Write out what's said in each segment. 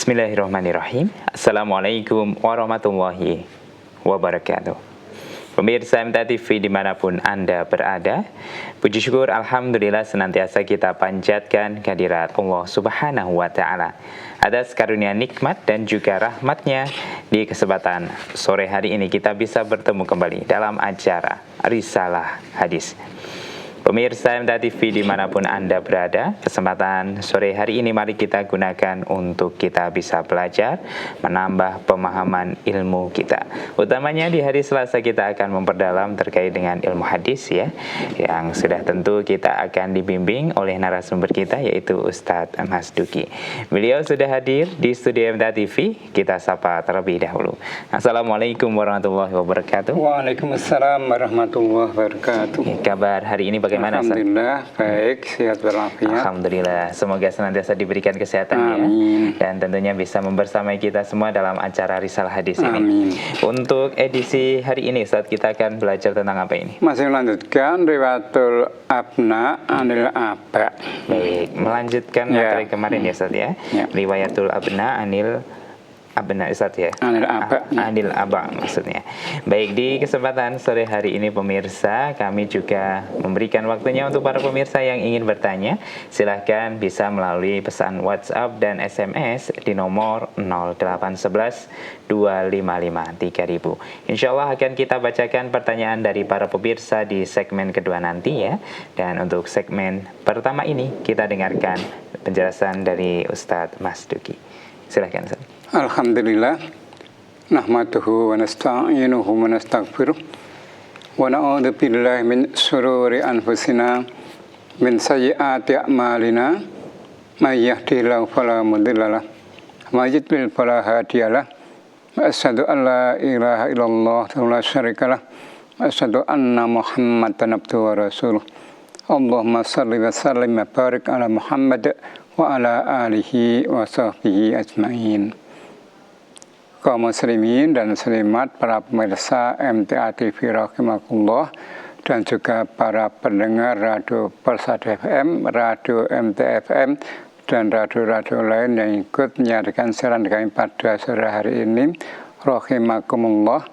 Bismillahirrahmanirrahim. Assalamualaikum warahmatullahi wabarakatuh. Pemirsa MTA TV dimanapun Anda berada, puji syukur Alhamdulillah senantiasa kita panjatkan kehadirat Allah Subhanahu wa Ta'ala atas karunia nikmat dan juga rahmatnya. Di kesempatan sore hari ini kita bisa bertemu kembali dalam acara Risalah Hadis. Pemirsa MTA TV dimanapun Anda berada, kesempatan sore hari ini mari kita gunakan untuk kita bisa belajar, menambah pemahaman ilmu kita. Utamanya di hari Selasa kita akan memperdalam terkait dengan ilmu hadis ya, yang sudah tentu kita akan dibimbing oleh narasumber kita yaitu Ustadz Mas Duki. Beliau sudah hadir di studio MTA TV, kita sapa terlebih dahulu. Assalamualaikum warahmatullahi wabarakatuh. Waalaikumsalam warahmatullahi wabarakatuh. Kabar hari ini bagaimana? Alhamdulillah, baik, sehat walafiat. Alhamdulillah, semoga senantiasa diberikan kesehatan ya, dan tentunya bisa membersamai kita semua dalam acara Risalah Hadis ini. Untuk edisi hari ini, saat kita akan belajar tentang apa ini? Masih melanjutkan Riwayatul Abna Anil Aba. Baik, melanjutkan materi kemarin ya Ustaz ya. Riwayatul Abna Anil Abna Ustaz ya. Anil Aba maksudnya. Baik, di kesempatan sore hari ini pemirsa, kami juga memberikan waktunya untuk para pemirsa yang ingin bertanya. Silahkan bisa melalui pesan WhatsApp dan SMS di nomor 0811 255 3000. Insya Allah akan kita bacakan pertanyaan dari para pemirsa di segmen kedua nanti ya. Dan untuk segmen pertama ini kita dengarkan penjelasan dari Ustadz Mas Duki. Silahkan Ustaz. Alhamdulillah, nahmaduhu wa nasta'inuhu wa nastaghfiruh wa na'udzu billahi min syururi anfusina min sayyiati a'malina may yahdihillahu fala mudhillalah wa may yudlil fala hadiyalah wa asyhadu an la ilaha illallah wa la syarikalah wa asyhadu anna Muhammadan abduhu wa rasuluh. Allahumma shalli wa sallim wa barik ala Muhammad wa ala alihi wa sahbihi ajma'in. Kaum muslimin dan muslimat, para pemirsa MTA TV rahimakumullah, dan juga para pendengar Radio Persada FM, Radio MTA FM, dan radio-radio lain yang ikut menyaksikan siaran kami pada sore hari ini, rahimakumullah,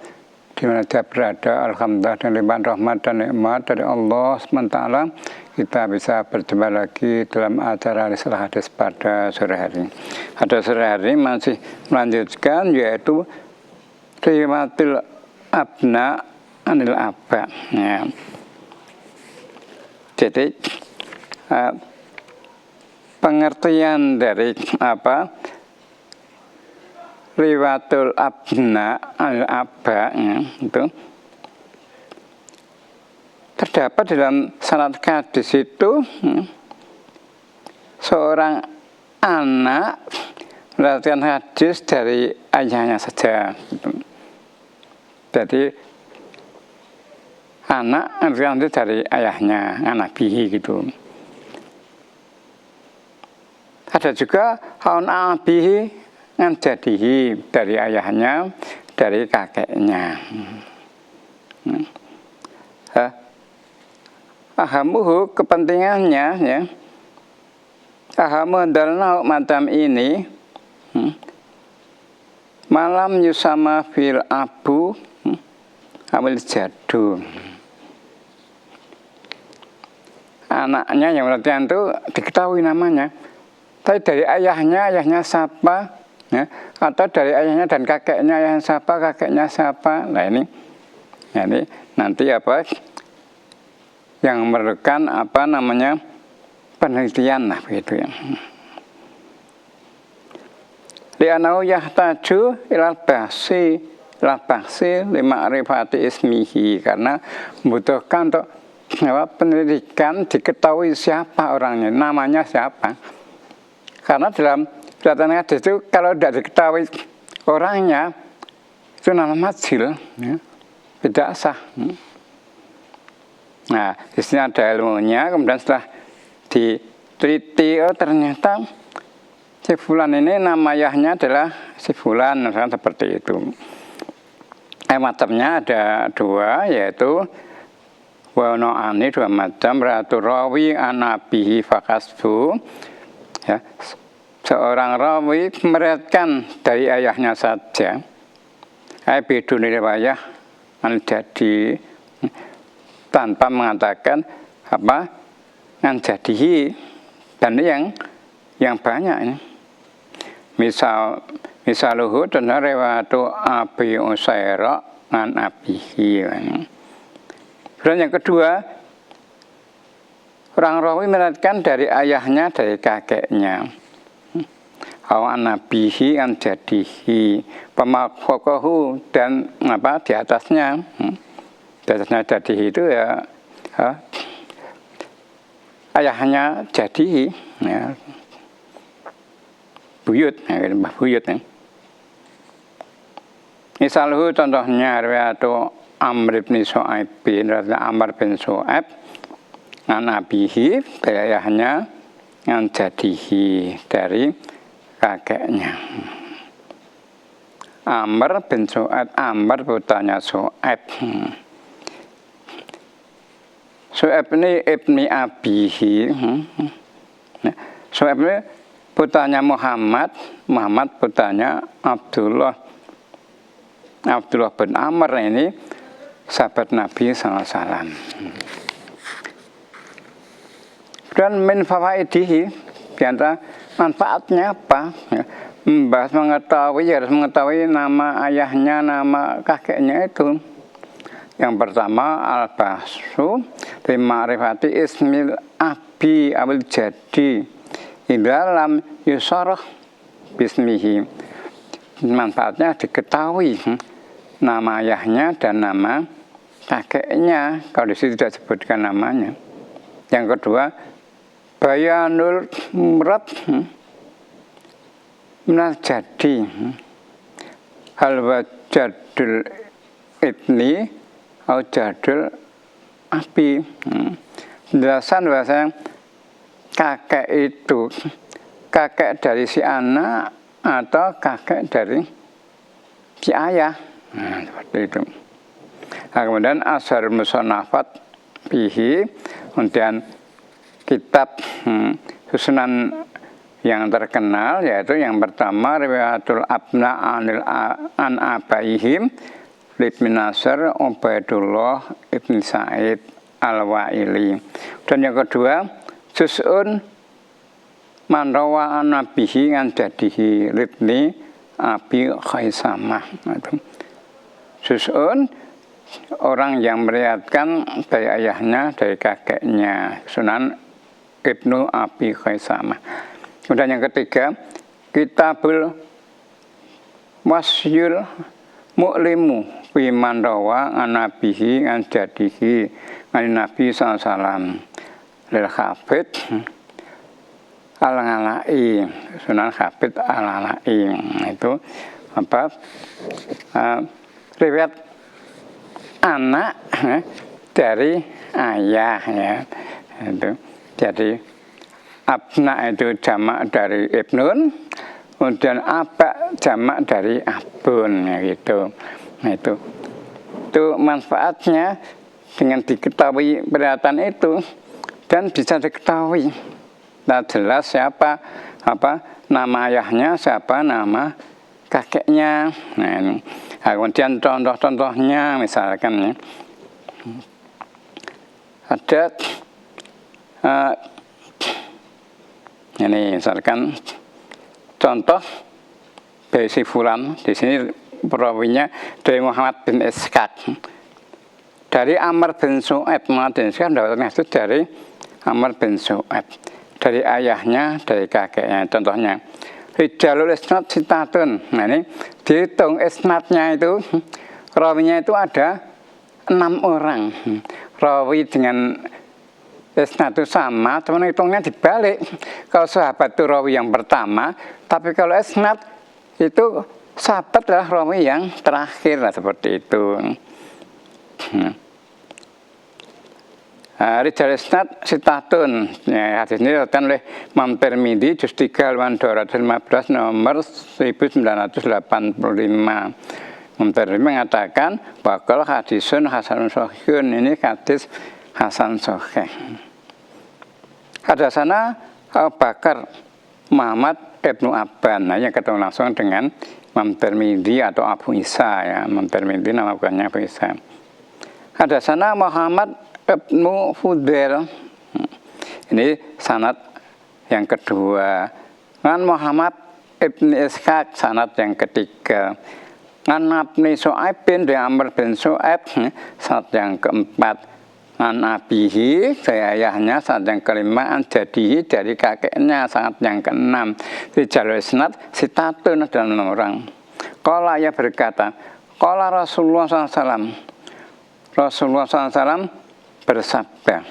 di mana dia berada. Alhamdulillah, dan limpahan rahmat dan nikmat dari Allah SWT, kita bisa berjumpa lagi dalam acara Risalah Hadis pada sore hari. Pada sore hari masih melanjutkan yaitu Riwayatul Abna Anil Aba. Ya. Jadi pengertian dari Riwayatul Abna Anil Aba ya, itu terdapat dalam sanad hadis itu seorang anak melakukan hadis dari ayahnya saja. Jadi anak melakukan hadis dari ayahnya, anak bihi gitu. Ada juga haun abihi ngajadihi, dari ayahnya, dari kakeknya. Ahamuhu, kepentingannya ya. Ahamu dalna macam ini malam yusama fil abu amil jadu. Anaknya yang perhatian itu diketahui namanya, tapi dari ayahnya siapa ya, atau dari ayahnya dan kakeknya yang siapa, kakeknya siapa. Nah ini nanti apa yang memerlukan penelitian lah begitu ya. Li'anau yahtaju ilal bahsi lima arifati ismihi, karena membutuhkan untuk penelitian diketahui siapa orangnya, namanya siapa. Karena dalam riwayat hadis itu kalau tidak diketahui orangnya itu nama majhul ya, tidak sah. Nah, di sini ada ilmunya, kemudian setelah diteliti, oh ternyata si fulan ini nama ayahnya adalah si fulan, misalkan seperti itu. Macamnya ada dua, yaitu Wano'ani dua macam, ratu rawi anabihi fakasbu. Ya, seorang rawi meriwayatkan dari ayahnya saja, bidun riwayah jadi tanpa mengatakan apa yang jadi, dan yang banyak ini. Misaluhu tentang riwayatu Abi Usaira an abihi. Dan yang kedua, orang rawi meriwayatkan dari ayahnya, dari kakeknya. Awan nabihi an jadihi, pemakokohu, dan apa di atasnya jadihi itu ya ayahnya jadihi, ya. Buyut, ya, Mbah Buyut. Ya. Misalnya contohnya riwayatu Amr bin Shu'aib, Amr bin Shu'aib an abihi, dari ayahnya, an jadihi, dari kakeknya. Amr bin Shu'aib, Amr putranya Shu'aib. Shu'aib ini ibni abihi. Shu'aib ini putranya Muhammad, Muhammad putranya Abdullah. Abdullah bin Amr ini sahabat Nabi SAW. Dan min fawaidihi, diantara manfaatnya apa? Membahas mengetahui, harus mengetahui nama ayahnya, nama kakeknya itu. Yang pertama, al-bahsu bima'rifati ismil abi awil jadi dalam yusarah bismihi. Manfaatnya diketahui nama ayahnya dan nama kakeknya, kalau di situ tidak sebutkan namanya. Yang kedua, bayanul murad minal jadi hal wajadul ibni atau jadul abi. Penjelasan bahasa kakek itu kakek dari si anak atau kakek dari si ayah. Seperti itu. Nah, kemudian asar musonafat bihi, kemudian kitab susunan yang terkenal, yaitu yang pertama riwayatul abna an abaihim Ibn Nasr Ubaidullah Ibn Sa'id Al-Wa'ili. Dan yang kedua, Juz'un man rawa an nabihi an jadihi Libni Abi Khaisamah. Juz'un, orang yang meriwayatkan dari ayahnya, dari kakeknya, Sunan Ibnu Abi Khaisamah. Kemudian yang ketiga, Kitabul Wasyul Mu'limu Biman rawa an nabihi an jadihi an Nabi SAW lil Khabid al-Alai, Sunan Khabid al-Alai. Itu apa? Riwayat anak dari ayah, ya. Itu. Jadi abna itu jamak dari ibnun, kemudian aba jamak dari abun, ya gitu. Nah, itu manfaatnya dengan diketahui perhatian itu dan bisa diketahui. Nah, jelas siapa nama ayahnya, siapa nama kakeknya. Nah, kemudian contoh-contohnya misalkan ya. Ada ini misalkan contoh Besi Fulan, di sini perawinya dari Muhammad bin Ishaq, dari Amr bin Shu'aib. Muhammad bin Ishaq mendapatkan itu dari Amr bin Shu'aib, dari ayahnya, dari kakeknya. Contohnya Rijalul isnad sitatun. Nah, ini dihitung isnadnya itu, rawinya itu ada 6 orang. Rawi dengan isnad itu sama, cuma hitungnya dibalik. Kalau sahabat itu rawi yang pertama, tapi kalau isnad itu sahabat adalah rawi yang terakhir, lah, seperti itu. Rijal isnad sitatun. Ya, hadis ini diriwayatkan oleh Imam Tirmidzi juz 3 halaman 215 nomor 1985. Imam Tirmidzi mengatakan bakal hadisun hasanun sahihun, ini hadis hasan sahih. Hadasana Abu Bakar Muhammad ibnu Abban. Nah, yang ketemu langsung dengan Imam Tirmidzi atau Abu Isa ya. Imam Tirmidzi nama bukannya Abu Isa. Hadatsana Muhammad ibnu Fudail. Ini sanad yang kedua. Ngan Muhammad ibnu Ishaq sanad yang ketiga. Ngan Abni Su'aib bin Amr bin Su'aib sanad yang keempat. Ngan abihi dari ayahnya sanad yang kelima. An jadihi dari kakeknya sanad yang keenam. Di jalur sanad sitatun dan orang. Qala ya berkata, qala Rasulullah SAW. Rasulullah SAW bersabda,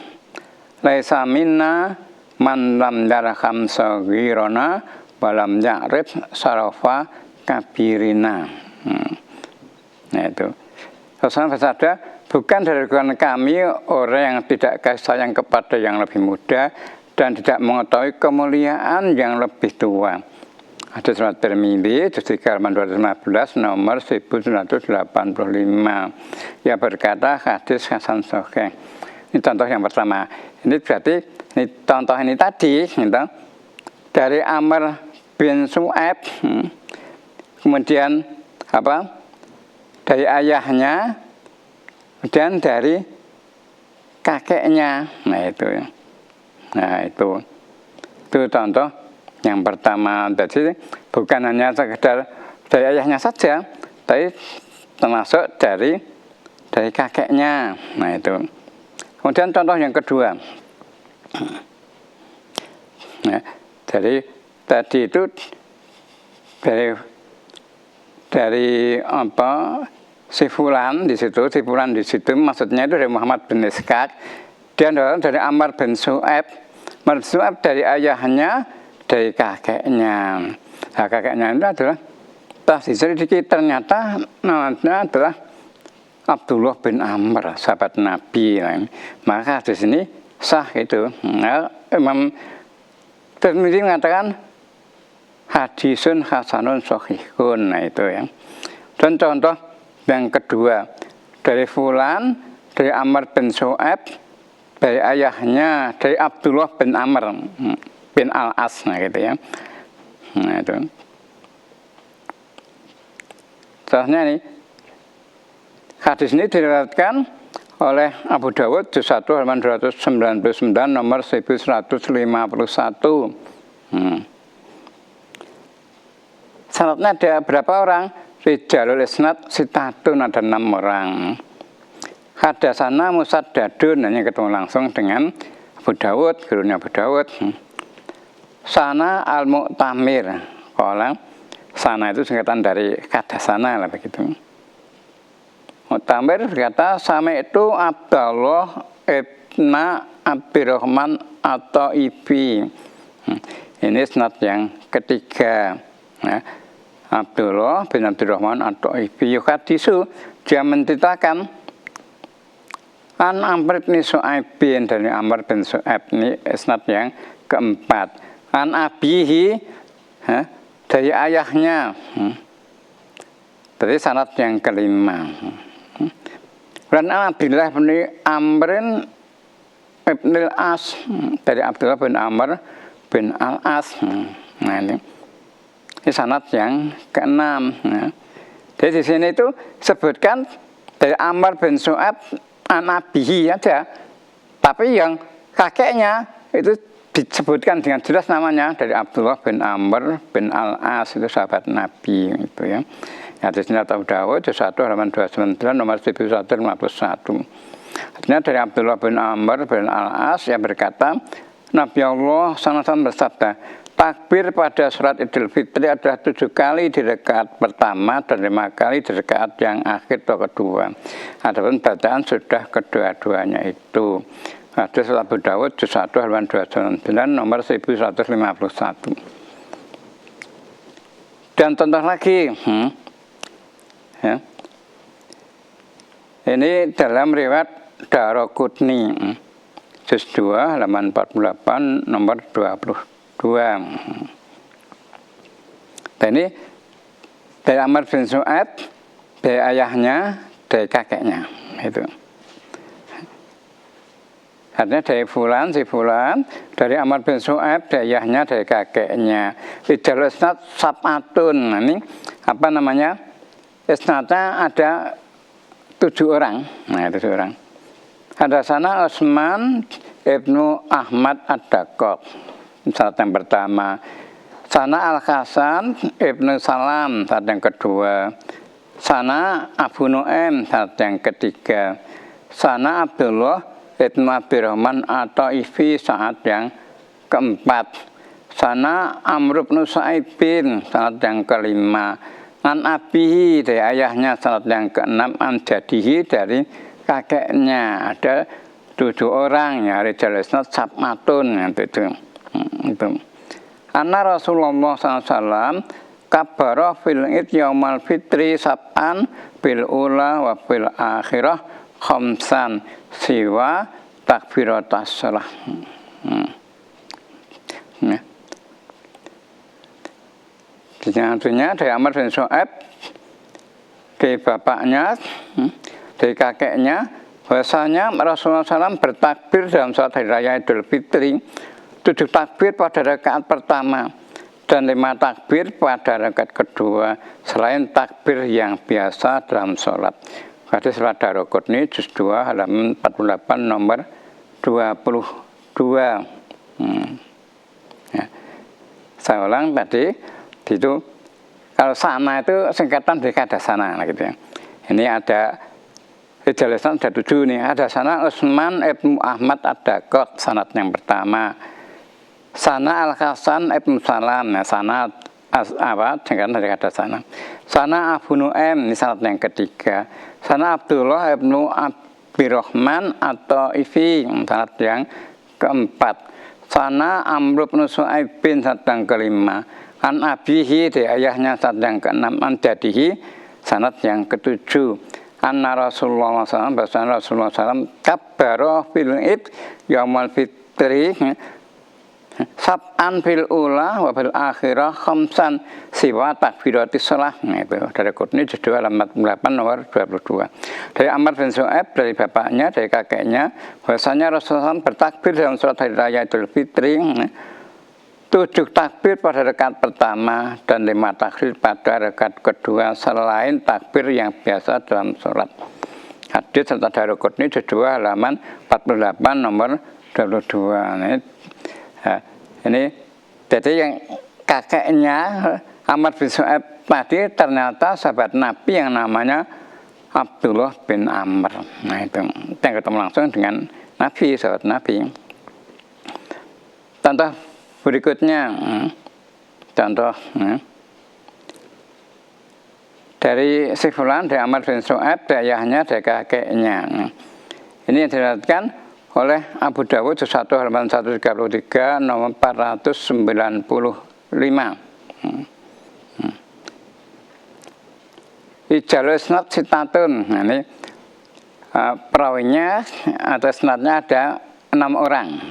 laisa minna man lam yarham saghirana walam ya'rif sarafa kabirina. Nah itu. Rasulullah bersabda, bukan dari golongan kami orang yang tidak kasih sayang kepada yang lebih muda dan tidak mengetahui kemuliaan yang lebih tua. Ada surat Tirmidzi, juz 3 halaman 215, nomor 1985. Ya berkata hadis hasan sahih. Ini contoh yang pertama. Ini berarti ini contoh ini tadi, gitu, dari Amr bin Su'aib, kemudian apa? Dari ayahnya, dan dari kakeknya. Nah itu contoh yang pertama. Jadi bukan hanya sekedar dari ayahnya saja, tapi termasuk dari kakeknya. Nah itu. Kemudian contoh yang kedua. Nah, dari tadi itu dari apa? Si fulan di situ maksudnya itu dari Muhammad bin Ishaq, dan dari Amr bin Su'aib. Amr bin Su'aib dari ayahnya, dari kakeknya. Nah, kakeknya itu adalah diselidiki ternyata namanya adalah Abdullah bin Amr, sahabat Nabi. Maka di sini sah itu. Nah, Imam Tirmidzi mengatakan hadisun hasanun shahihun. Nah itu ya. Dan contoh yang kedua dari fulan, dari Amr bin Su'aib, dari ayahnya, dari Abdullah bin Amr bin Al-As, nah gitu ya. Nah itu. Contohnya ini, hadis ini diriwayatkan oleh Abu Dawud juz 1 halaman 299 nomor 1151. Sanadnya ada berapa orang? Rijalul isnad sitatun, ada 6 orang. Hadatsana Musaddadun, hanya ketemu langsung dengan Abu Dawud, gurunya Abu Dawud. Sana al-Mu'tamir. Kalau sana itu singkatan dari Hadasana lah begitu. Mu'tamir berkata, sama itu Abdullah ibna Abdurrahman atau Ibi. Ini isnad yang ketiga. Nah, Abdullah bin Abdurrahman atau Ibi yuhadisu, dia menceritakan an Amr bin Su'aib, dari Amr bin Su'aib, ini isnad yang keempat. An abihi, dari ayahnya, dari sanad yang kelima. Dan Abdullah bin Amrin ibn al-As, dari Abdullah bin Amr bin al-As. Nah ini sanad yang keenam. Jadi di sini itu sebutkan dari Amr bin Su'aib an abihi aja, tapi yang kakeknya itu disebutkan dengan jelas namanya, dari Abdullah bin Amr bin Al-As, itu sahabat Nabi itu ya. Hadisnya Abu Dawud juz 1 halaman 299 nomor 1151. Hadisnya dari Abdullah bin Amr bin Al-As yang berkata, Nabi Allah SAW bersabda, takbir pada sholat Idul Fitri adalah 7 kali di rakaat pertama dan 5 kali di rakaat yang akhir atau kedua. Adapun bacaan sudah kedua-duanya itu. Hadis Abu Dawud juz 1 halaman 299 nomor 1151. Dan contoh lagi, ya. Ini dalam riwayat Daraqutni juz 2 halaman 48 nomor 22. Dan ini dari Amr bin Su'aib, dari ayahnya, dari kakeknya itu. Artinya dari fulan, si fulan, dari Amr bin Shu'aib, dari ayahnya, dari kakeknya. Rijal isnad sab'atun. Nah, ini apa namanya? Isnadnya ada 7 orang. Nah, 7 orang. Hadatsana Utsman ibnu Ahmad ad-Daqqaq. Sanad yang pertama. Sana Al-Hasan ibnu Salam, sanad yang kedua. Sana Abu Nu'aim, sanad yang ketiga. Sana Abdullah ibnu Abdurrahman at-Taifi, sanad yang keempat. Sana Amr bin Sa'ibin, sanad yang kelima. An abihi, dari ayahnya, sanad yang keenam. An jadihi, dari kakeknya. Ada 7 orang, ya, rijal isnad sab'atun, itu. Anna Rasulullah SAW kabbara fil id yaumal fitri sab'an bil ula wa bil akhirah khamsan siwa takbiratas shalah. Artinya dari Amr bin Shu'aib, dari bapaknya, dari kakeknya, bahwasanya Rasulullah SAW bertakbir dalam salat hari raya Idul Fitri 7 takbir pada rakaat pertama dan 5 takbir pada rakaat kedua selain takbir yang biasa dalam sholat. Hadis riwayat Daraqutni juz 2 halaman 48 nomor 22. Ya. Saya ulang tadi itu kalau sana itu singkatan dari hadasana gitu ya. Ini ada rijal isnad ada 7 nih. Hadasana Utsman ibnu Ahmad ad-Daqqaq, sanad yang pertama. Sana Al-Hasan ibnu Salam, nah, sana jangan dari kata sana. Sana Abu Nu'aim, ini sanad yang ketiga. Sana Abdullah ibnu Abdurrahman at-Taifi, sanad yang keempat. Sana Amr bin Shu'aib, sanad yang kelima. An abihi, dari ayahnya, sanad yang keenam. An jadihi, sanad yang ketujuh. Anna Rasulullah SAW, bahwasanya Rasulullah SAW kabbara fil id yaumal fitri sab'an fil ula wa fil akhirah khamsan siwa takbiratis shalah. Nah, itu dari Qutni juz 2 halaman 8 nomor 22. Dari Amr bin Shu'aib, dari bapaknya, dari kakeknya, bahwasanya Rasulullah SAW bertakbir dalam salat hari raya Idul Fitri 7 takbir pada rakaat pertama dan 5 takbir pada rakaat kedua selain takbir yang biasa dalam salat. Hadis serta dari Qutni juz 2 halaman 48 nomor 22. Ini jadi yang kakeknya Amr bin Shu'aib tadi ternyata sahabat Nabi yang namanya Abdullah bin Amr. Nah, itu yang ketemu langsung dengan Nabi, sahabat Nabi. Contoh berikutnya, contoh dari si fulan, dari Amr bin Shu'aib, dari ayahnya, dari kakeknya. Ini yang diriwayatkan oleh Abu Dawud juz 1 halaman 133 nomor 495. Rijal isnad sitatun. Nah, ini perawinya atau isnadnya ada 6 orang.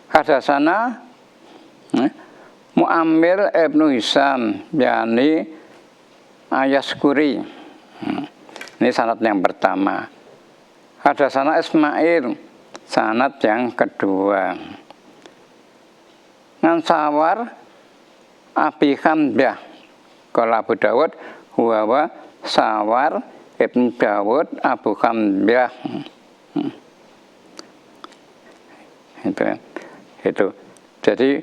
Hadasana Mu'ammir ibnu Hisam yani Ayaskuri. Ini sanad yang pertama. Hadasana Ismail, sanad yang kedua. Ngansawar Abi Hamzah, kalau Abu Dawud huwa Sawar Ibnu Dawud Abu Hamzah. Itu. Jadi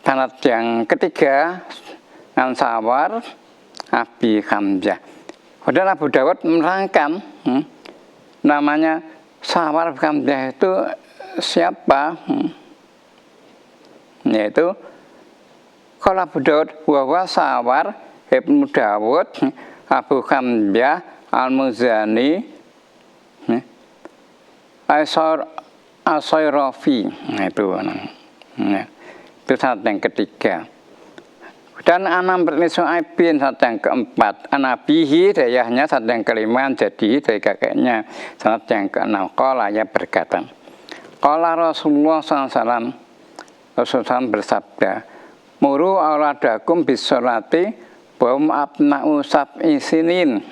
sanad yang ketiga Ngansawar Abi Hamzah. Padahal Abu Dawud merangkam namanya Sawar Hamzah itu siapa? Yaitu kalau Abu Dawud bahwa Sawar Ibnu Dawud Abu Hamzah Al-Muzani As-Sayrafi. Itu sanad yang ketiga. Dan Amr bin Shu'aib sanad yang keempat. An abihi, dari ayahnya, sanad yang kelima. Jadi dari kakeknya, sanad yang keenam. Qala, ya berkata, qala Rasulullah SAW, Rasulullah bersabda, muru auladakum bis sholati ba'um abna'u sab'i sinin.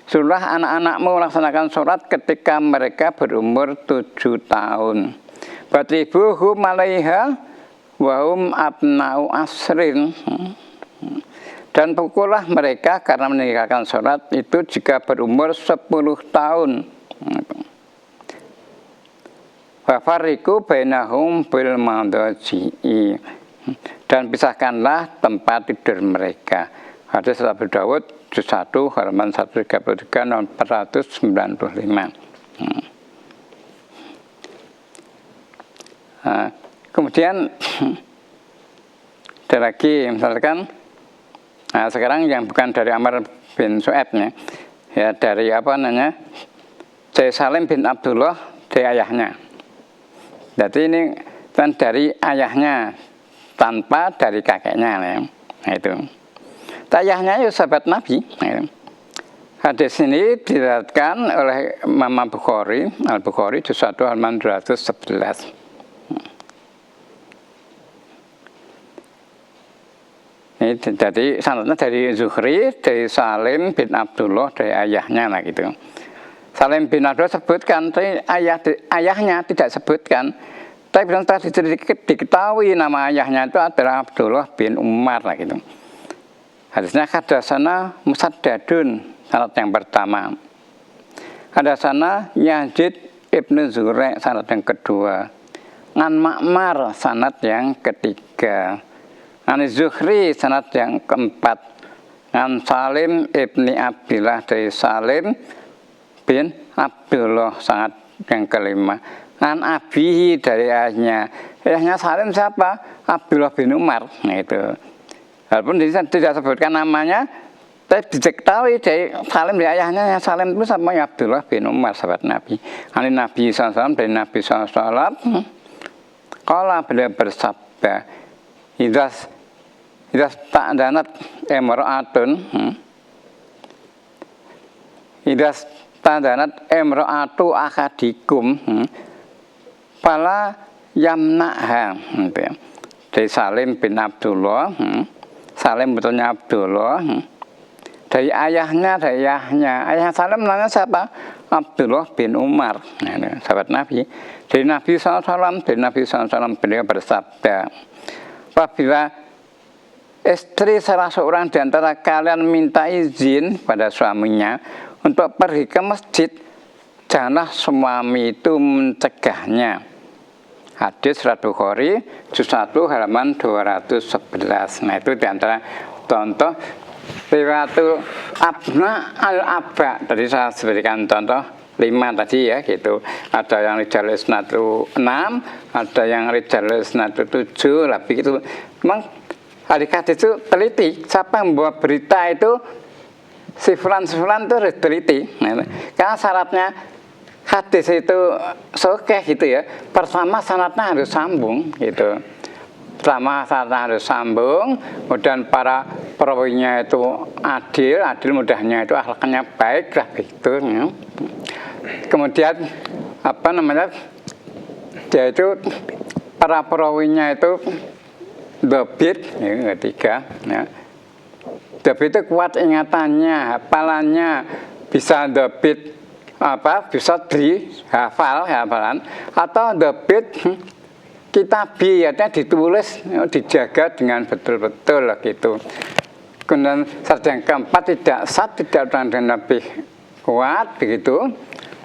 Suruhlah anak-anakmu melaksanakan sholat ketika mereka berumur 7 tahun. Batribuhum alaiha wahum abna'u asrin. Dan pukullah mereka karena meninggalkan sholat itu jika berumur 10 tahun. Wafariku bainahum bil madaji'i. Dan pisahkanlah tempat tidur mereka. Hadis Abu Dawud juz 1 halaman 133 nomor 495. Nah, kemudian ada lagi misalkan, nah sekarang yang bukan dari Amr bin Su'aib ya dari apa namanya, Zaid Salim bin Abdullah dari ayahnya. Jadi ini kan dari ayahnya tanpa dari kakeknya ya. Nah itu. Ayahnya ya sahabat Nabi. Ya. Hadis ini diriwayatkan oleh Imam Al-Bukhari juz 1 halaman 211. Ini jadi sanadnya dari Zuhri, dari Salim bin Abdullah, dari ayahnya lah gitu. Salim bin Abdullah sebutkan, tapi ayahnya tidak sebutkan. Tapi setelah diketahui nama ayahnya itu adalah Abdullah bin Umar lah gitu. Hadisnya hadasana Musaddadun, sanad yang pertama. Hadasana Yazid ibnu Zurek, sanad yang kedua. Ngan Ma'mar, sanad yang ketiga. Ngan Zuhri, sanad yang keempat. Ngan Salim ibni Abdillah, dari Salim bin Abdullah, sanad yang kelima. Ngan Abihi, dari ayahnya. Ayahnya Salim siapa? Abdullah bin Umar. Nah itu. Walaupun tidak sebutkan namanya, tapi diketahui dari Salim dari ayahnya. Salim itu sama Abdullah bin Umar, sahabat Nabi. Ani Nabi SAW, dari Nabi SAW. Kalau beliau bersabda, Idas ta'danat emra'atun, Idas ta'danat emra'atu akadikum, fala yamna'ha. Dari Salim bin Abdullah, Salim betulnya Abdullah, dari ayahnya, ayah Salim namanya siapa? Abdullah bin Umar, sahabat Nabi. Dari Nabi SAW, beliau bersabda, apabila istri salah seorang di antara kalian minta izin pada suaminya untuk pergi ke masjid, janganlah suami itu mencegahnya. Hadis Surat Bukhari juz 1 halaman 211. Nah itu diantara contoh riwayatul abna al-aba. Tadi saya berikan contoh 5 tadi ya gitu. Ada yang rijal isnadu 6, ada yang rijal isnadu 7, lebih itu. Memang hadis itu teliti. Siapa yang membawa berita itu si fulan itu harus teliti. Nah, karena syaratnya hadis itu sahih gitu ya. Pertama sanadnya harus sambung gitu. Pertama sanadnya harus sambung, kemudian para perawinya itu adil mudahnya itu akhlaknya baik lah gitu ya. Kemudian apa namanya? Dia itu para perawinya itu dobit ya, ketiga ya. Dobit itu kuat ingatannya, hafalannya, bisa dobit bisa dihafal hafalan, atau dobit kitabi, artinya ditulis, dijaga dengan betul-betul gitu. Kemudian syarat yang keempat tidak dengan lebih kuat begitu.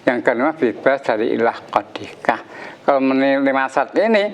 Yang kedua bebas dari ilah qadikah. Kalau menilai syarat ini,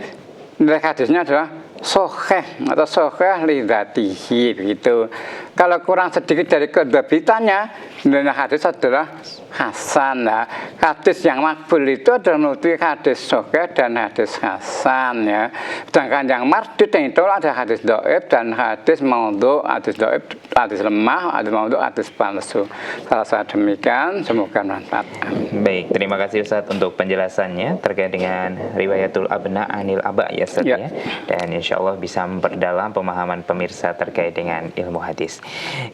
nilai hadisnya adalah sahih atau sahih lidzatihi begitu. Kalau kurang sedikit dari kedabitannya, nilai hadis adalah hasan. Nah, hadis yang makbul itu adalah menutupi hadis sahih dan hadis hasan ya. Sedangkan yang mardud yang itu ada hadis dhaif dan hadis maudhu, hadis dhaif, hadis lemah, hadis maudhu, hadis palsu. Salah demikian, semoga bermanfaat. Baik, terima kasih Ustaz untuk penjelasannya terkait dengan riwayatul abna anil aba ya Ustaz ya. Dan insya Allah bisa memperdalam pemahaman pemirsa terkait dengan ilmu hadis.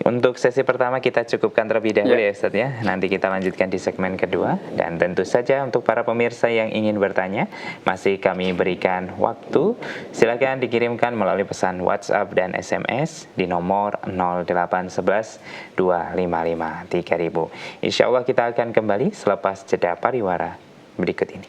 Untuk sesi pertama kita cukupkan terlebih dahulu ya Ustaz ya. Nanti kita lanjutkan lanjutkan di segmen kedua. Dan tentu saja untuk para pemirsa yang ingin bertanya, masih kami berikan waktu. Silakan dikirimkan melalui pesan WhatsApp dan SMS di nomor 0811 255 3000. Insya Allah kita akan kembali selepas jeda pariwara berikut ini.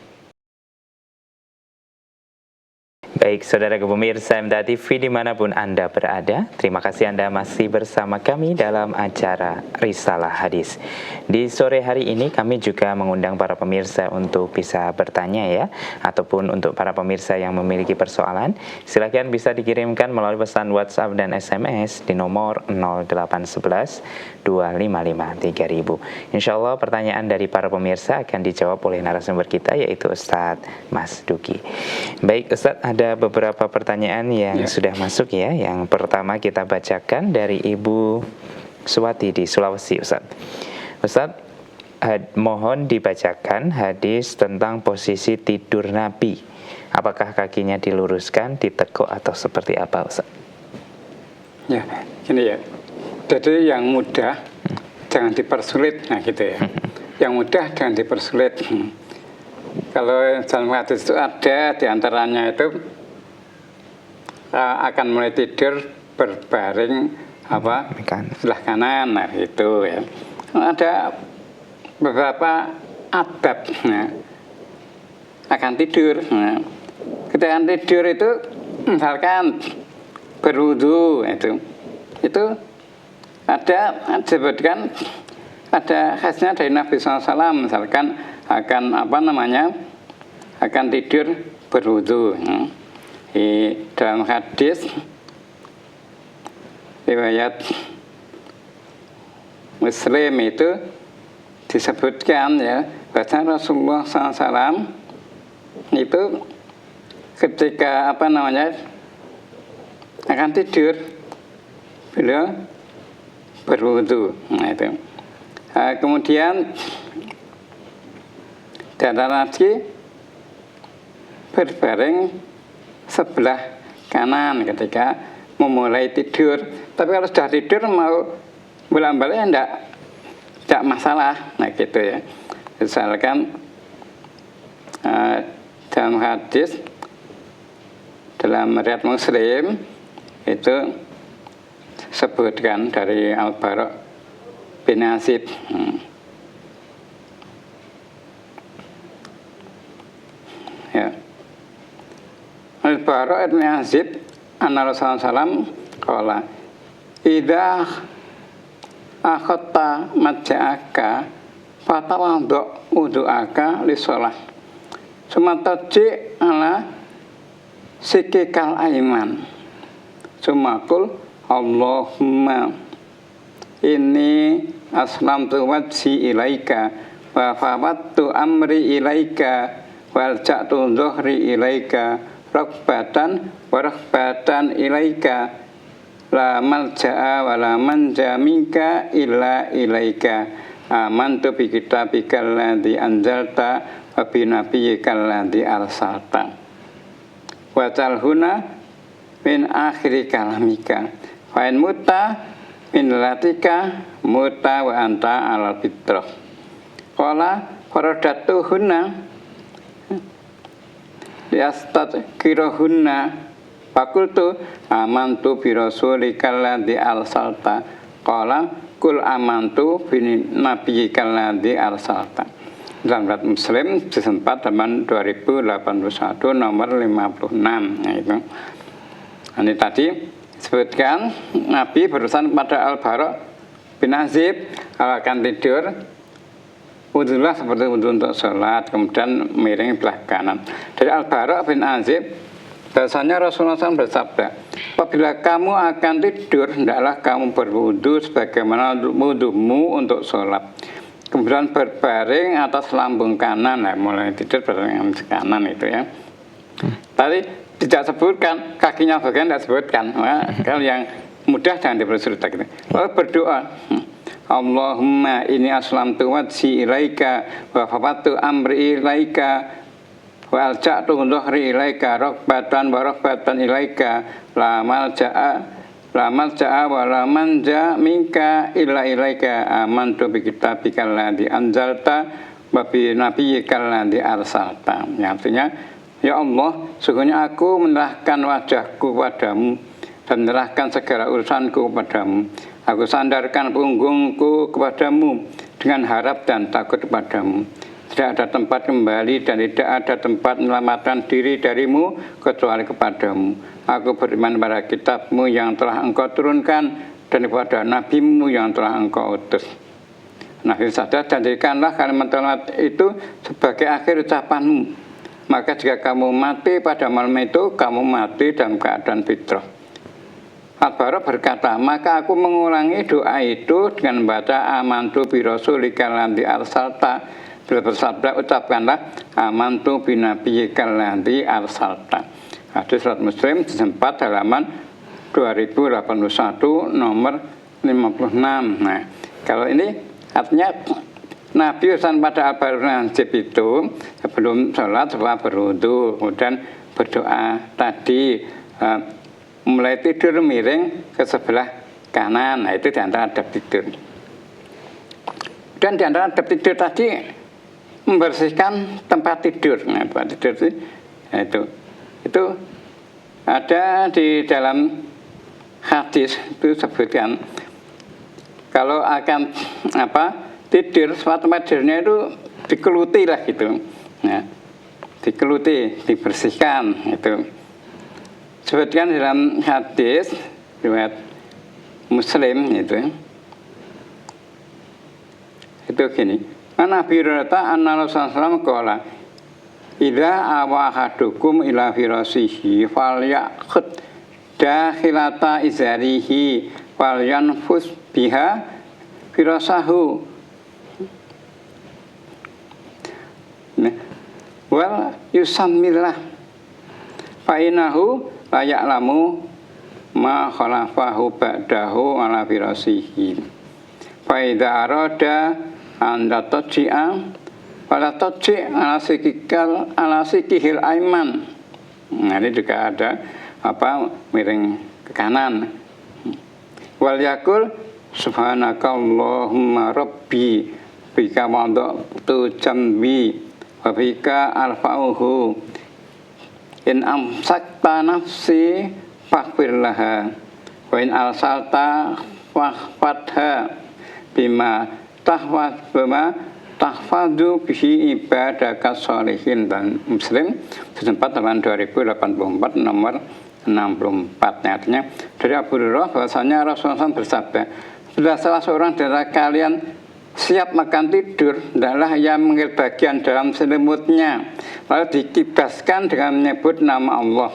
Baik, saudara pemirsa MTA TV dimanapun Anda berada, terima kasih Anda masih bersama kami dalam acara Risalah Hadis. Di sore hari ini kami juga mengundang para pemirsa untuk bisa bertanya ya, ataupun untuk para pemirsa yang memiliki persoalan, silakan bisa dikirimkan melalui pesan WhatsApp dan SMS di nomor 0811 255 3000. Insya Allah pertanyaan dari para pemirsa akan dijawab oleh narasumber kita, yaitu Ustadz Mas Duki. Baik Ustadz, ada beberapa pertanyaan yang sudah masuk ya. Yang pertama kita bacakan dari Ibu Suwati di Sulawesi. Ustadz, mohon dibacakan hadis tentang posisi tidur Nabi. Apakah kakinya diluruskan, ditekuk atau seperti apa Ustadz? Ya, gini ya. Jadi yang mudah jangan dipersulit, nah gitu ya. Yang mudah jangan dipersulit. Kalau dalam hadis itu ada diantaranya itu akan mulai tidur berbaring sebelah kanan, nah itu ya. Ada beberapa adab akan tidur. Nah, ketika tidur itu misalkan berwudu itu ada disebutkan, ada khasnya dari Nabi SAW, misalkan akan akan tidur berwudu. Di dalam hadis riwayat Muslim itu disebutkan ya, bahwa Rasulullah SAW itu ketika akan tidur beliau berwudu. Nah itu. Kemudian dan lagi berbaring sebelah kanan ketika memulai tidur. Tapi kalau sudah tidur mau bolak-balik tidak masalah. Nah gitu ya. Misalkan dalam hadis dalam riwayat Muslim itu sebutkan dari Al-Bara' bin Azib. Ya. Al-Bara' bin Azib anna Rasulullah SAW qala idza akhadta madja'aka fatawadda wudu'aka li-shalah summa taji' ala sikikal aiman summa qul Allahumma inni aslamtu wajhi ilaika wa fawwadtu amri ilaika wa alja'tu dhuhri ilaika raghbatan wa rahbatan ilaika la malja'a wa la manja minka illa ilaika amantu bi kitabikal ladzi anzalta wa bi nabiyyikal ladzi arsalta wa talhuna min akhiri kalamika fa in mutta min latika mutta wa anta alal fitrah qala faradatuhunna yastadkiruhunna fakultu amantu bi rasulikal ladzi arsalta qala kul amantu bi nabiyyikal ladzi arsalta. Dalam riwayat Muslim disempat halaman 2081 nomor 56. Nah itu. Ini tadi disebutkan Nabi berurusan kepada Al-Bara' bin Azib akan tidur wudulah seperti wudu untuk sholat, kemudian miring belah kanan. Dari Al-Bara' bin Azib, bahasanya Rasulullah SAW bersabda, apabila kamu akan tidur, hendaklah kamu berwudu sebagaimana wudumu untuk sholat. Kemudian berbaring atas lambung kanan, nah, mulai tidur berbaring atas kanan itu ya. Tadi tidak sebutkan, kakinya bagian tidak sebutkan. Nah, kalau yang mudah jangan dipersulit gitu. Lalu berdoa, Allahumma inni aslamtu wajhi ilaika wa fawwadtu amri ilaika wa alja'tu dhuhri ilaika raghbatan wa rahbatan ilaika la malja'a laman ja'a wa laman ja'a minka illa ilaika amantu bi kitabikal ladzi anzalta wa bi nabiyyikal ladzi arsalta. Ya, artinya, ya Allah, sesungguhnya aku menyerahkan wajahku padamu dan menyerahkan segala urusanku kepadamu. Aku sandarkan punggungku kepadamu dengan harap dan takut kepadamu. Tidak ada tempat kembali dan tidak ada tempat menyelamatkan diri darimu kecuali kepadamu. Aku beriman pada kitabmu yang telah engkau turunkan dan kepada nabimu yang telah engkau utus. Nabi sadar, jadikanlah kalimat kalimat itu sebagai akhir ucapanmu. Maka jika kamu mati pada malam itu, kamu mati dalam keadaan fitrah. Al-Bara berkata, maka aku mengulangi doa itu dengan membaca amantu bi rasulikal ladzi arsalta. Bila bersabda, ucapkanlah amantu bi nabiyyikal ladzi arsalta. Hadis Surat Muslim 4 halaman 2081 nomor 56. Nah, kalau ini artinya Nabi urusan pada Al-Bara Najib itu sebelum sholat, setelah berwudu, kemudian berdoa tadi, mulai tidur miring ke sebelah kanan. Nah, itu diantara adab tidur. Dan diantara adab tidur tadi membersihkan tempat tidur. Nah, tempat tidur itu ada di dalam hadis itu sebutkan kalau akan tidur, suatu tempat tidurnya itu dikeluti lah gitu. Nah, dikeluti, dibersihkan itu. Sebutkan dalam hadis riwayat Muslim itu gini. Nabi Hurairah anna Rasulullah sallallahu qala idza awahadukum ila firasihi falyaqut dakhilata izarihi falyanfus biha firasahu wal yusammillah fa innahu la ya'lamu ma khalafahu ba'dahu ala firasihi fa idza arada anda taji'a pada taji' ala sikihil aiman. Nah, ini juga ada miring ke kanan. Wal yakul subhanakallahumma rabbi bika wada'tu jambi wa bika alfa'uhu in amsakta nafsi faghfir laha wa in arsalta faghfadha bima tahfadzu bihi ibadaka sholihin. Dan Muslim 4 tahun 2084 nomor 64. Artinya dari Abu Hurairah bahwasanya Rasulullah SAW bersabda, bila salah seorang dari kalian siap makan tidur, adalah yang mengambil bagian dalam selimutnya lalu dikibaskan dengan menyebut nama Allah.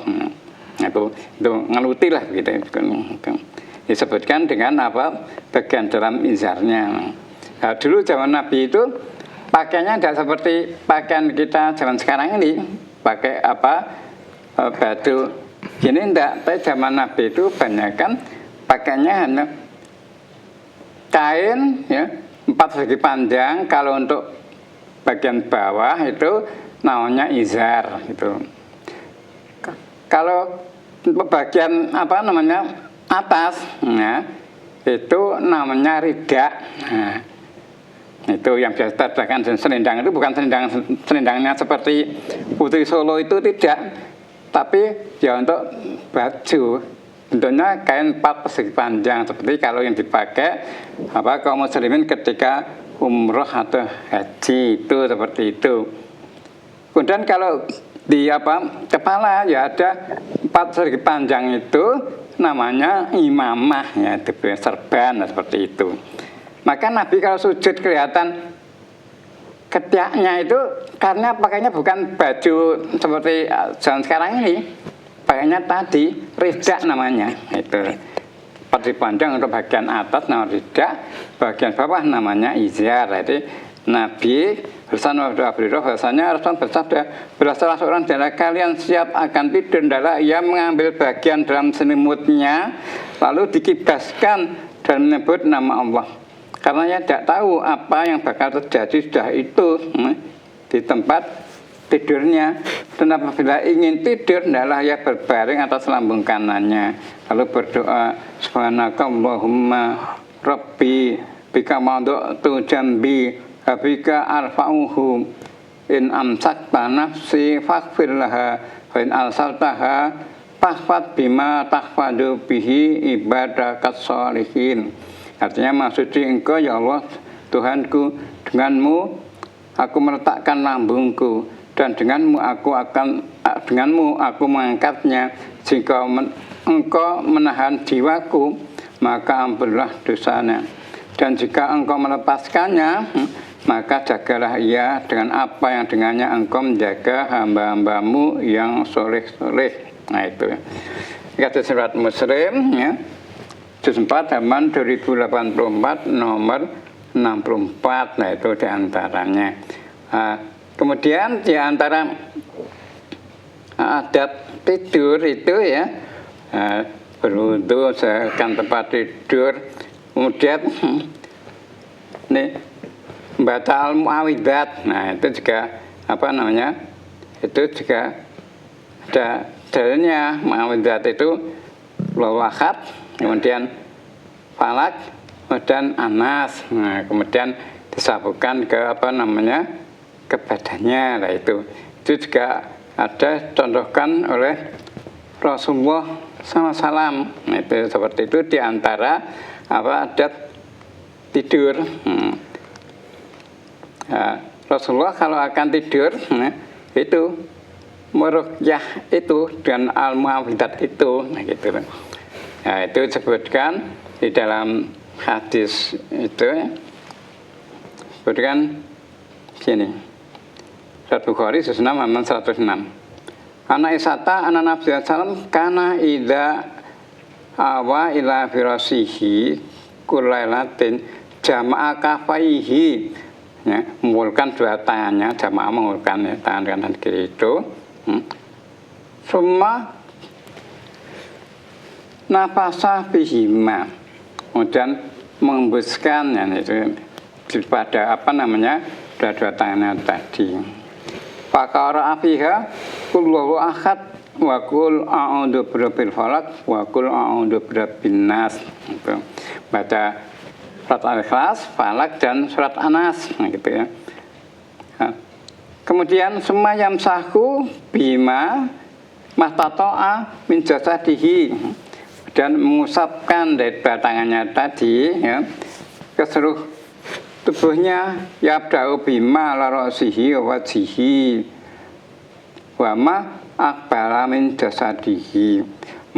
Itu ngeluti lah gitu. Disebutkan dengan bagian dalam izarnya. Nah, dulu zaman Nabi itu pakaiannya tidak seperti pakaian kita zaman sekarang ini, pakai baju gini enggak. Tapi zaman Nabi itu banyak kan pakaiannya hanya kain ya, 4 segi panjang. Kalau untuk bagian bawah itu namanya izar gitu. Kalau bagian atas, nah, itu namanya rida. Nah, itu yang biasa terdakan dan selendang itu bukan selendangnya seperti Putri Solo itu tidak, tapi ya untuk baju bentuknya kain 4 persegi panjang seperti kalau yang dipakai kaum muslimin ketika umroh atau haji itu seperti itu. Kemudian kalau di kepala ya ada 4 persegi panjang itu namanya imamah ya, itu serban seperti itu. Maka Nabi kalau sujud kelihatan ketiaknya itu karena pakainya bukan baju seperti zaman sekarang ini, pakainya tadi rida namanya. Itu seperti panjang untuk bagian atas namanya rida, bagian bawah namanya izar. Jadi Nabi bersama Abu Hurairah bahwasanya Rasul bersabda, bila salah seorang dari kalian siap akan tidur, adalah ia mengambil bagian dalam selimutnya lalu dikibaskan dan menyebut nama Allah. Karena ia tidak tahu apa yang bakal terjadi sudah itu di tempat tidurnya. Dan apabila ingin tidur, hendaklah ia berbaring atas lambung kanannya, lalu berdoa, subhanakallahumma rabbi bika maudu'tu jambi habika arfa'uhu in amsakta nafsi faghfir laha wa in alsaltaha tahfad bima tahfadu bihi ibadakas sholihin. Artinya maksudnya engkau ya Allah Tuhanku, denganmu aku meletakkan lambungku, dan denganmu aku mengangkatnya. Jika engkau menahan jiwaku, maka ampunilah dosanya. Dan jika engkau melepaskannya, maka jagalah ia dengan apa yang dengannya engkau menjaga hamba-hambamu yang soleh-soleh. Nah itu ya. Kata surat Muslim ya, juz 4 halaman 2084 nomor 64. Nah itu diantaranya. Kemudian diantara adab tidur itu ya, berwudu sekan tempat tidur, kemudian nih baca al-mu'awidzat. Nah itu juga apa namanya, itu juga ada dalilnya. Mu'awidzat itu Ahad, kemudian Falak, kemudian Anas. Nah kemudian disabukkan ke apa namanya, ke badannya. Nah itu juga ada contohkan oleh Rasulullah SAW. Nah, itu seperti itu diantara apa adat tidur. Rasulullah kalau akan tidur, itu meruqyah itu dan al-mu'awidzat itu, nah gitu. Nah, itu disebutkan di dalam hadis itu, disebutkan sini. Surat Bukhari 6 halaman 106. Ana isata ana Nabi sallam kana idza awa ila firasihi kulailatin jama'a kafaihi, ya, mengumpulkan dua tangannya, jamaah mengumpulkan ya, tangan kanan kiri itu. Summa nafasa bihima, kemudian mengembuskan ya, itu pada apa namanya, dua tangannya tadi. Fakara afiha kullahu ahad wa kul a'udzu birabbil falaq wa kul a'udzu birabbin nas. Baca surat Al-Ikhlas, Falak, dan surat Anas, nah gitu ya. Nah, kemudian semua yamsahu bima mahtato'a min jasadihi, dan mengusapkan dari tangannya tadi ya, ke seluruh tubuhnya. Yabda'u bima larasihi wa wajhihi wa ma akbala min jasadihi,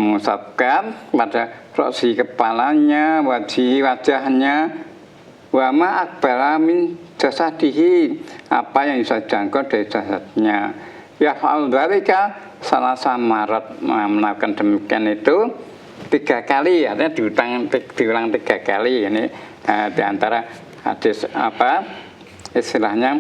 mengusapkan pada rosi kepalanya, wajahnya, wa ma akbala min jasadihi, apa yang bisa jangkau dari jasadnya. Ya fa'al dzalika salasa marat, melakukan demikian itu 3 kali, artinya diulang 3 kali. Ini di antara hadis apa istilahnya,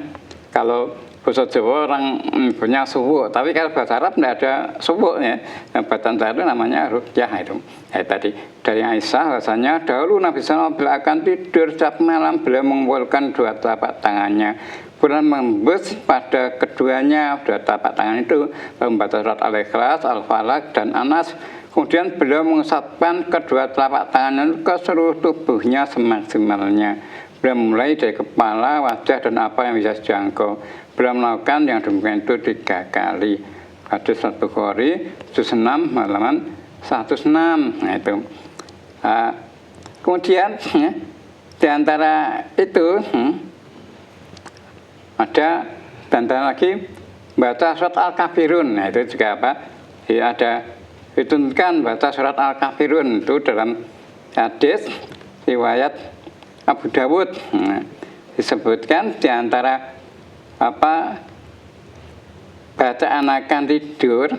kalau bahasa Jawa orang punya subuh, tapi kalau bahasa Arab tidak ada subuh ya. Bacaan itu namanya ruqyah itu. Tadi dari Aisyah rasanya dahulu Nabi SAW bila akan tidur setiap malam beliau mengumpulkan 2 telapak tangannya, kemudian membus pada keduanya 2 telapak tangan itu, lalu membaca surat Al-Ikhlas, Al-Falaq, dan Anas. Kemudian beliau mengusapkan kedua telapak tangannya ke seluruh tubuhnya semaksimalnya. Beliau mulai dari kepala, wajah, dan apa yang bisa dijangkau. Beliau melakukan yang demikian itu 3 kali. Hadis surat Bukhari, juz 6 halaman 106. Nah itu. Kemudian di antara itu ada dan lagi baca surat Al-Kafirun. Nah itu juga apa? Ya, ada ditunjukkan baca surat Al-Kafirun itu dalam hadis riwayat Abu Dawud. Nah, disebutkan di antara apa bacaan akan tidur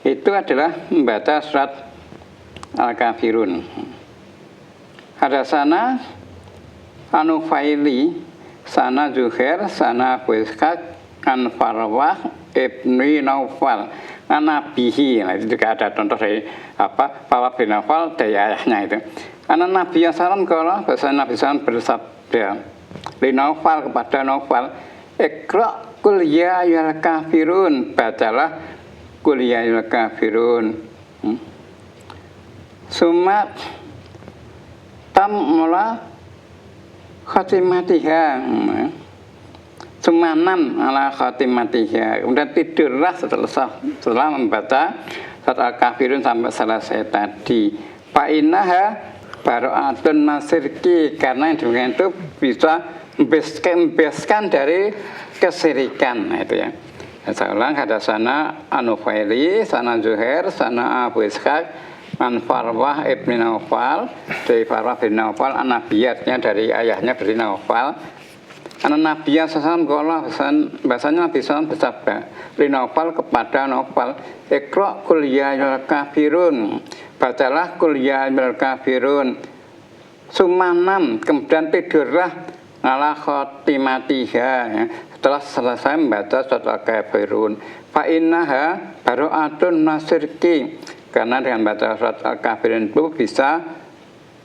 itu adalah membaca surat Al-Kafirun. Hadasana Anufaili sana Zuhair sana Abu Ishaq an Farwah ibni Naufal anabihi. Nah itu juga ada contoh dari apa Farwah bin Naufal dari ayahnya itu. Anak Nabi Sallam kalau bahasa Nabi Sallam bersabda di Naufal kepada Naufal, Iqra qul ya ayyuhal kafirun, bacalah qul ya ayyuhal kafirun. Summa tamla khatimatiha. Sumanam ala khatimatiha. Kemudian tidurlah setelah membaca surat Al-Kafirun sampai selesai tadi. Fa'innaha baro'atun nasirki, karena yang demikian itu bisa membebaskan dari kesirikan. Nah, itu ya. Saya ulang, hadasana Anufaili, sana Zuhair, sana Abu Ishaq, an Farwah ibn Naufal, dari Farwah bin Naufal, anabiyatnya dari ayahnya dari Naufal. Karena Nabi SAW bahasanya Nabi SAW bersabda li Naufal kepada Naufal, Iqra qul ya ayyuhal kafirun, bacalah qul ya ayyuhal kafirun. Sumanam, kemudian tidurlah ala khotimatiha, ya, setelah selesai membaca surat Al-Kafirun. Fa innaha baro'atun nasirki, karena dengan baca surat Al-Kafirun itu bisa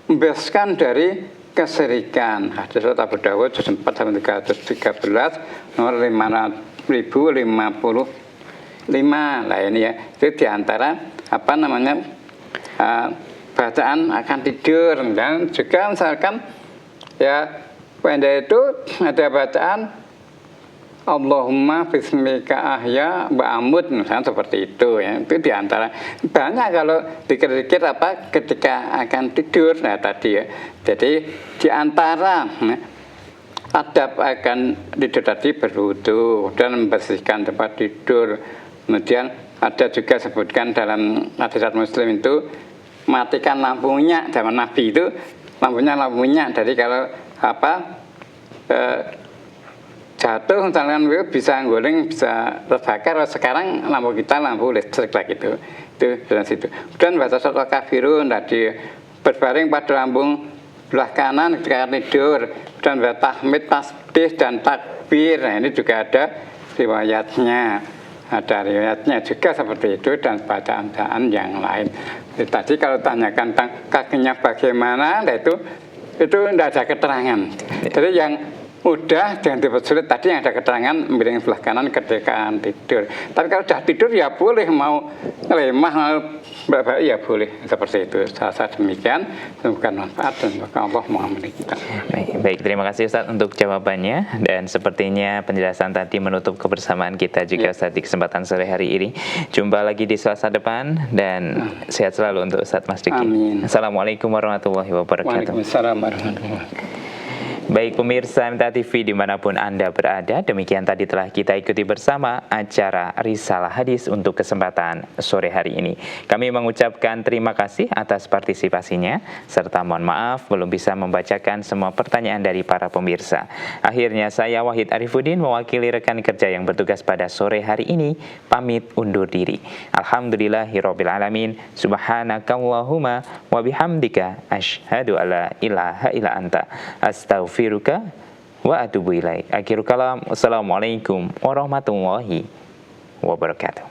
membebaskan dari kesirikan. Hadis surat Abu Dawud 4/313 nomor 5055. Lah ini ya, itu diantara apa namanya bacaan akan tidur. Dan juga misalkan ya pada itu ada bacaan Allahumma bismika ahya wa amut, misalnya seperti itu ya. Itu diantara banyak kalau dikit-dikit apa ketika akan tidur. Nah tadi ya, jadi diantara adab akan tidur tadi berwudu dan membersihkan tempat tidur. Kemudian ada juga sebutkan dalam hadis Muslim itu matikan lampunya. Zaman Nabi itu lampunya. Jadi kalau apa jatuh misalkan bisa goreng, bisa terbakar. Sekarang lampu kita lampu listrik lah gitu. Itu dalam situ. Dan baca surat Al-Kafirun tadi berbaring pada lambung belah kanan ketika tidur, dan baca tahmid, tasbih dan takbir. Nah, ini juga ada riwayatnya. Ada riwayatnya juga seperti itu, dan bacaan-bacaan yang lain. Jadi, tadi kalau tanyakan tentang kakinya bagaimana, nah itu tidak ada keterangan. Jadi yang mudah jangan dipersulit, tadi yang ada keterangan miring sebelah kanan ketika tidur. Tapi kalau sudah tidur ya boleh, mau lemah mau berapa ya boleh, seperti itu. Saya demikian, semoga manfaat dan semoga Allah mengampuni kita. Baik, terima kasih Ustaz untuk jawabannya, dan sepertinya penjelasan tadi menutup kebersamaan kita juga Ustaz di kesempatan sore hari ini. Jumpa lagi di Selasa depan, dan sehat selalu untuk Ustaz Mas Diki. Amin. Assalamualaikum warahmatullahi wabarakatuh. Waalaikumsalam warahmatullahi wabarakatuh. Baik pemirsa MTA TV dimanapun Anda berada, demikian tadi telah kita ikuti bersama acara Risalah Hadis untuk kesempatan sore hari ini. Kami mengucapkan terima kasih atas partisipasinya, serta mohon maaf belum bisa membacakan semua pertanyaan dari para pemirsa. Akhirnya saya Wahid Arifuddin mewakili rekan kerja yang bertugas pada sore hari ini, pamit undur diri. Alhamdulillahirabbil alamin. Subhanakallahumma wa bihamdika asyhadu alla ilaha illa anta astaghfiruka wa atubu ilaik. Akhirul kalam. Wassalamualaikum warahmatullahi wabarakatuh.